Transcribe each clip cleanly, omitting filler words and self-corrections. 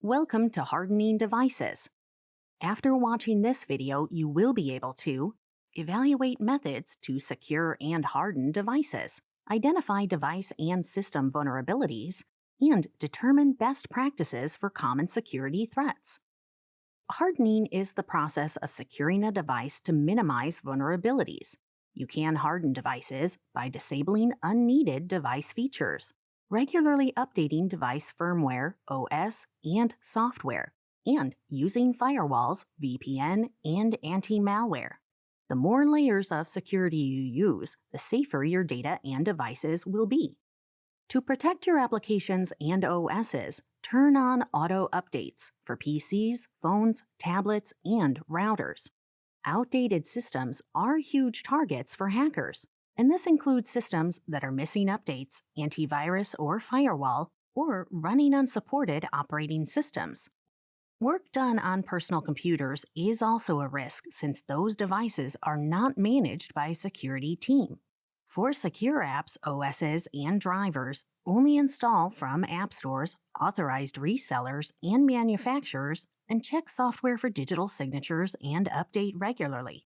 Welcome to Hardening Devices. After watching this video, you will be able to evaluate methods to secure and harden devices, identify device and system vulnerabilities, and determine best practices for common security threats. Hardening is the process of securing a device to minimize vulnerabilities. You can harden devices by disabling unneeded device features, regularly updating device firmware, OS, and software, and using firewalls, VPN, and antimalware. The more layers of security you use, the safer your data and devices will be. To protect your applications and OSes, turn on auto updates for PCs, phones, tablets, and routers. Outdated systems are huge targets for hackers, and this includes systems that are missing updates, antivirus or firewall, or running unsupported operating systems. Work done on personal computers is also a risk since those devices are not managed by a security team. For secure apps, OSes, and drivers, only install from app stores, authorized resellers, and manufacturers, and check software for digital signatures and update regularly.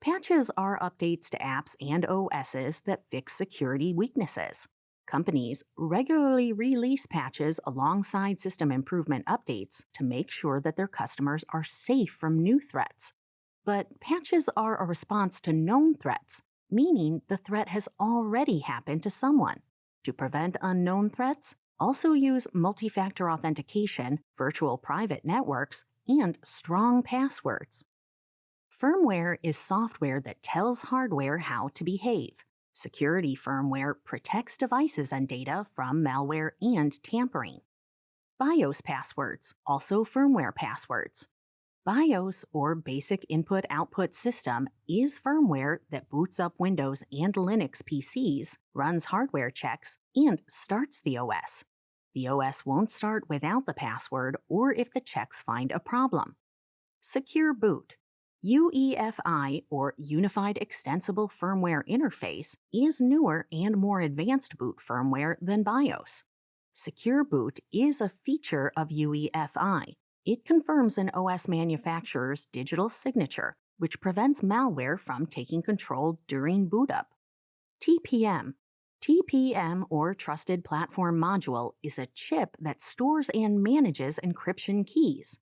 Patches are updates to apps and OSes that fix security weaknesses. Companies regularly release patches alongside system improvement updates to make sure that their customers are safe from new threats. But patches are a response to known threats, meaning the threat has already happened to someone. To prevent unknown threats, also use multifactor authentication, virtual private networks, and strong passwords. Firmware is software that tells hardware how to behave. Security firmware protects devices and data from malware and tampering. BIOS passwords, also firmware passwords. BIOS, or Basic Input-Output System, is firmware that boots up Windows and Linux PCs, runs hardware checks, and starts the OS. The OS won't start without the password or if the checks find a problem. Secure boot. UEFI, or Unified Extensible Firmware Interface, is newer and more advanced boot firmware than BIOS. Secure boot is a feature of UEFI. It confirms an OS manufacturer's digital signature, which prevents malware from taking control during boot up. TPM. TPM, or Trusted Platform Module, is a chip that stores and manages encryption keys.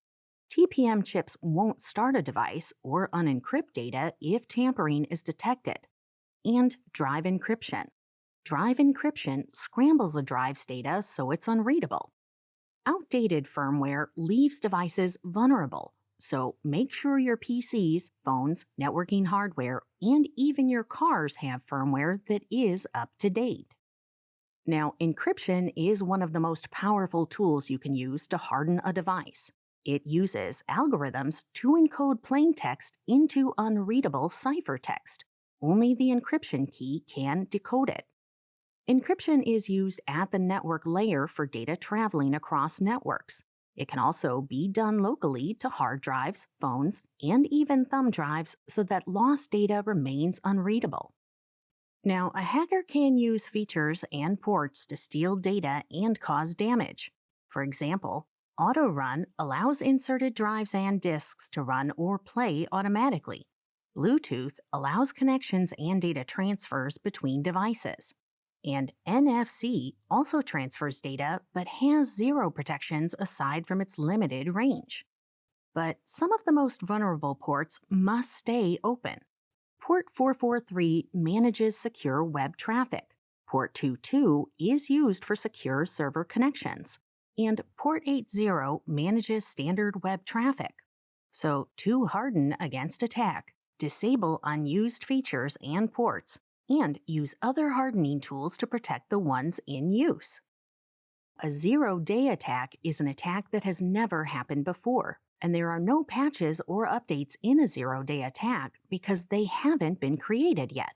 TPM chips won't start a device or unencrypt data if tampering is detected. And drive encryption. Drive encryption scrambles a drive's data so it's unreadable. Outdated firmware leaves devices vulnerable, so make sure your PCs, phones, networking hardware, and even your cars have firmware that is up to date. Now, encryption is one of the most powerful tools you can use to harden a device. It uses algorithms to encode plain text into unreadable ciphertext. Only the encryption key can decode it. Encryption is used at the network layer for data traveling across networks. It can also be done locally to hard drives, phones, and even thumb drives so that lost data remains unreadable. Now, a hacker can use features and ports to steal data and cause damage. For example, Auto Run allows inserted drives and disks to run or play automatically. Bluetooth allows connections and data transfers between devices. And NFC also transfers data but has zero protections aside from its limited range. But some of the most vulnerable ports must stay open. Port 443 manages secure web traffic. Port 22 is used for secure server connections. And Port 80 manages standard web traffic. So, to harden against attack, disable unused features and ports, and use other hardening tools to protect the ones in use. A zero-day attack is an attack that has never happened before, and there are no patches or updates in a zero-day attack because they haven't been created yet.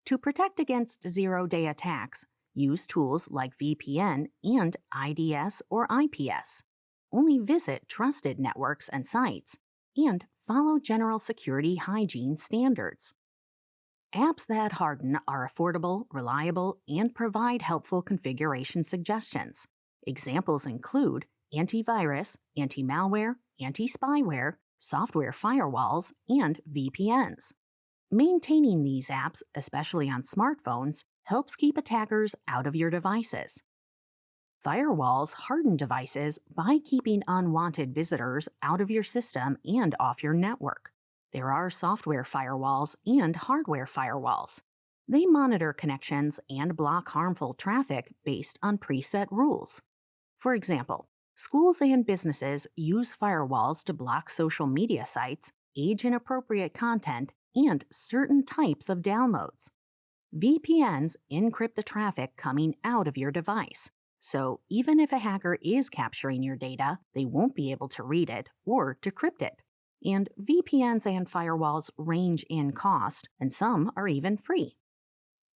To protect against zero-day attacks, use tools like VPN and IDS or IPS. Only visit trusted networks and sites, and follow general security hygiene standards. Apps that harden are affordable, reliable, and provide helpful configuration suggestions. Examples include antivirus, anti-malware, anti-spyware, software firewalls, and VPNs. Maintaining these apps, especially on smartphones, helps keep attackers out of your devices. Firewalls harden devices by keeping unwanted visitors out of your system and off your network. There are software firewalls and hardware firewalls. They monitor connections and block harmful traffic based on preset rules. For example, schools and businesses use firewalls to block social media sites, age-inappropriate content, and certain types of downloads. VPNs encrypt the traffic coming out of your device. So even if a hacker is capturing your data, they won't be able to read it or decrypt it. And VPNs and firewalls range in cost, and some are even free.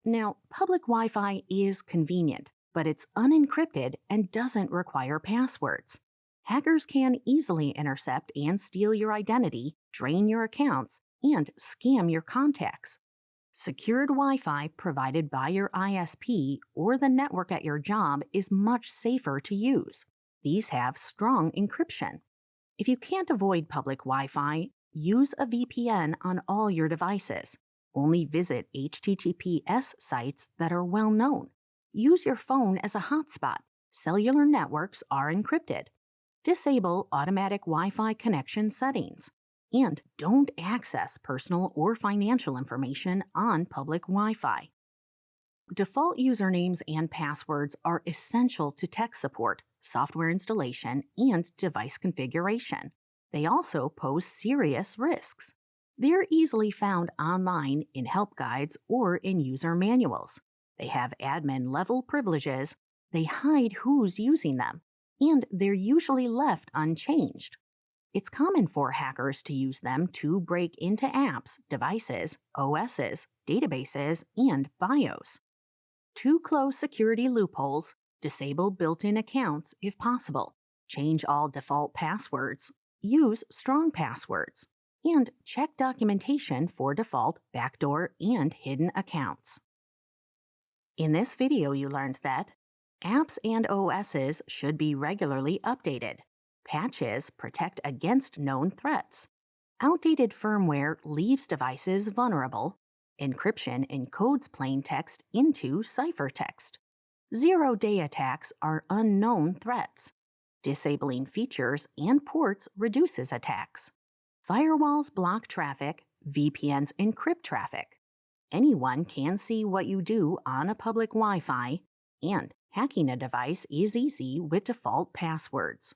Now, public Wi-Fi is convenient, but it's unencrypted and doesn't require passwords. Hackers can easily intercept and steal your identity, drain your accounts, and scam your contacts. Secured Wi-Fi provided by your ISP or the network at your job is much safer to use. These have strong encryption. If you can't avoid public Wi-Fi, use a VPN on all your devices. Only visit HTTPS sites that are well known. Use your phone as a hotspot. Cellular networks are encrypted. Disable automatic Wi-Fi connection settings. And don't access personal or financial information on public Wi-Fi. Default usernames and passwords are essential to tech support, software installation, and device configuration. They also pose serious risks. They're easily found online in help guides or in user manuals. They have admin-level privileges, they hide who's using them, and they're usually left unchanged. It's common for hackers to use them to break into apps, devices, OSes, databases, and BIOS. To close security loopholes, disable built-in accounts if possible, change all default passwords, use strong passwords, and check documentation for default, backdoor, and hidden accounts. In this video, you learned that apps and OSes should be regularly updated. Patches protect against known threats. Outdated firmware leaves devices vulnerable. Encryption encodes plain text into ciphertext. Zero-day attacks are unknown threats. Disabling features and ports reduces attacks. Firewalls block traffic, VPNs encrypt traffic. Anyone can see what you do on a public Wi-Fi, and hacking a device is easy with default passwords.